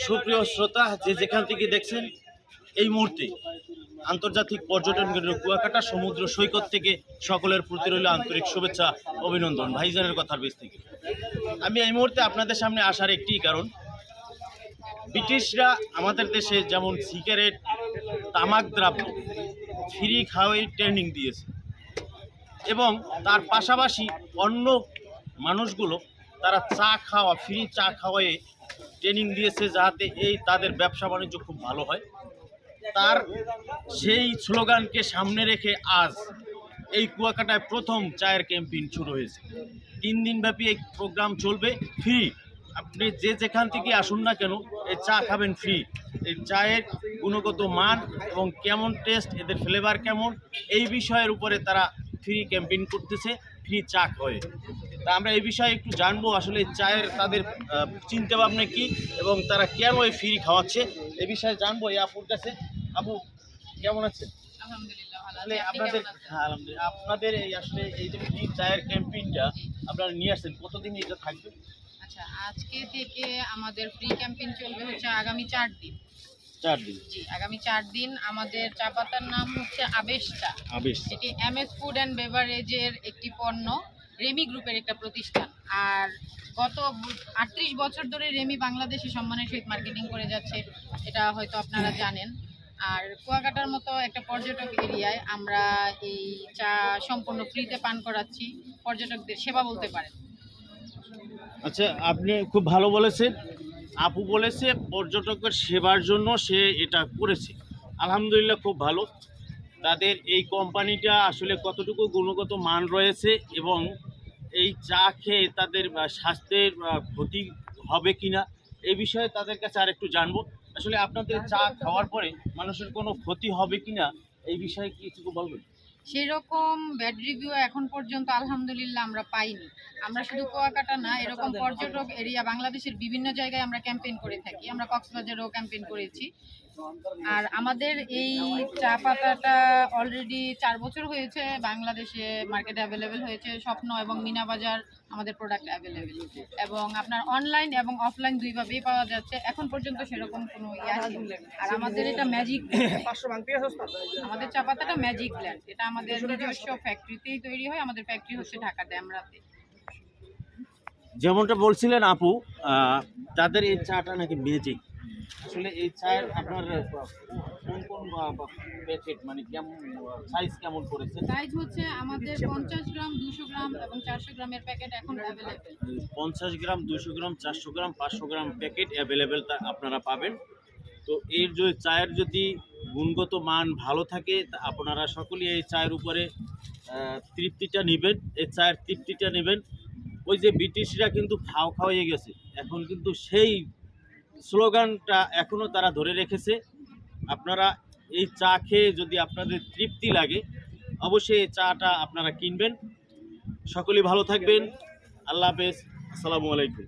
সুপ্রিয় শ্রোতা, যে যেখান থেকে দেখছেন, এই মুহূর্তে আন্তর্জাতিক পর্যটন কেন্দ্র কুয়াকাটা সমুদ্র সৈকত থেকে সকলের প্রতি রইল আন্তরিক শুভেচ্ছা, অভিনন্দন ভাইজানের কথার বেশ থেকে। আমি এই মুহূর্তে আপনাদের সামনে আসার একটি কারণ, ব্রিটিশরা আমাদের দেশে যেমন সিগারেট, তামাক দ্রব্য ফ্রি খাওয়াই ট্রেনিং দিয়েছে, এবং তার পাশাপাশি অন্য মানুষগুলো তারা ফ্রি চা খাওয়াই ট্রেনিং দিয়েছে, যাতে এই তাদের ব্যবসা বাণিজ্য খুব ভালো হয়। তার সেই স্লোগানকে সামনে রেখে আজ এই কুয়াকাটায় প্রথম চায়ের ক্যাম্পেইন শুরু হয়েছে। 3 দিনব্যাপী এই প্রোগ্রাম চলবে ফ্রি। আপনি যে যেখান থেকে আসুন না কেন, এই চা খাবেন ফ্রি। এই চায়ের গুণগত মান এবং কেমন টেস্ট, এদের ফ্লেভার কেমন, এই বিষয়ের উপরে তারা ফ্রি ক্যাম্পেইন করতেছে, ফ্রি চা খাওয়ায়। তা আমরা এই বিষয়ে একটু জানবো, আসলে চায়ের তাদের চিন্তা ভাবনা কী এবং তারা কেন এই ফ্রি খাওয়াচ্ছে, এই বিষয়ে জানবো এই আপুর কাছে। আপু, কেমন আছেন? আসলে আপনাদের এই আসলে এই যে ফ্রি চায়ের ক্যাম্পেইনটা আপনারা নিয়ে আসছেন, কতদিন এটা থাকবে? আচ্ছা, আজকে থেকে আমাদের ফ্রি ক্যাম্পেইন চলবে হচ্ছে আগামী 4 দিন। 4 দিন? জি, আগামী 4 দিন। আমাদের চা পাতার নাম হচ্ছে আবেশ চা। আবেশ। এটি এমএস ফুড অ্যান্ড বেভারেজের একটি পণ্য, রেমি গ্রুপের একটা প্রতিষ্ঠান। আর গত 38 বছর ধরে রেমি বাংলাদেশে সম্মানের সহিত মার্কেটিং করে যাচ্ছে, এটা হয়তো আপনারা জানেন। আর কুয়াকাটার মতো একটা পর্যটক এরিয়ায় আমরা এই চা সম্পূর্ণ ফ্রিতে পান করাচ্ছি, পর্যটকদের সেবা বলতে পারেন। আচ্ছা, আপনি খুব ভালো বলেছেন। আপু বলেছে পর্যটকের সেবার জন্য সে এটা করেছে, আলহামদুলিল্লাহ, খুব ভালো। তাদের এই কোম্পানিটা আসলে কতটুকু গুণগত মান রয়েছে এবং এই চা খেয়ে তাদের স্বাস্থ্যের ক্ষতি হবে কিনা, এই বিষয়ে তাদের কাছে আর একটু জানবো। আসলে আপনাদের চা খাওয়ার পরে মানুষের কোনো ক্ষতি হবে কিনা, এই বিষয়ে কিছু বলবেন? সেরকম ব্যাড রিভিউ এখন পর্যন্ত আলহামদুলিল্লাহ আমরা পাইনি। আমরা শুধু কুয়াকাটা না, এরকম পর্যটক এরিয়া বাংলাদেশের বিভিন্ন জায়গায় আমরা ক্যাম্পেইন করে থাকি। আমরা কক্সবাজারেও ক্যাম্পেইন করেছি। আর আমাদের এই চা পাতাটা অলরেডি 4 বছর হয়েছে বাংলাদেশে মার্কেটে অ্যাভেলেবেল হয়েছে। স্বপ্ন এবং মিনা বাজার আমাদের প্রোডাক্ট অ্যাভেলেবেল, এবং আপনার অনলাইন এবং অফলাইন দুইভাবেই পাওয়া যাচ্ছে। এখন পর্যন্ত সেরকম কোনো আসেনি। আর আমাদের এটা ম্যাজিক, আমাদের চা পাতাটা ম্যাজিক ব্ল্যান্ড। এটা আমাদের নিজস্ব ফ্যাক্টরিতেই তৈরি হয়। আমাদের ফ্যাক্টরি হচ্ছে ঢাকাতে, আমরাতে। যেমনটা বলছিলেন আপু, তাদের এই চাটা নাকি ম্যাজিক। আসলে এই চায়ের আপনার কোন কোন প্যাকেট, মানে কেমন সাইজ, কেমন করেছে? সাইজ হচ্ছে আমাদের 50 গ্রাম, 200 গ্রাম এবং 400 গ্রামের প্যাকেট এখন অ্যাভেলেবেল। 50 গ্রাম, 200 গ্রাম, 400 গ্রাম, 500 গ্রাম প্যাকেট অ্যাভেলেবেল তা আপনারা পাবেন। তো এর যে চায়ের যদি গুণগত মান ভালো থাকে, তা আপনারা সকলেই এই চায়ের উপরে তৃপ্তিটা নেবেন, এই চায়ের তৃপ্তিটা নেবেন। ওই যে ব্রিটিশরা কিন্তু খাওয়াইয়ে গেছে, এখন কিন্তু সেই স্লোগানটা এখনও তারা ধরে রেখেছে। আপনারা এই চা খেয়ে যদি আপনাদের তৃপ্তি লাগে, অবশ্যই এই চাটা আপনারা কিনবেন। সকলেই ভালো থাকবেন। আল্লাহ হাফেজ। আসসালামু আলাইকুম।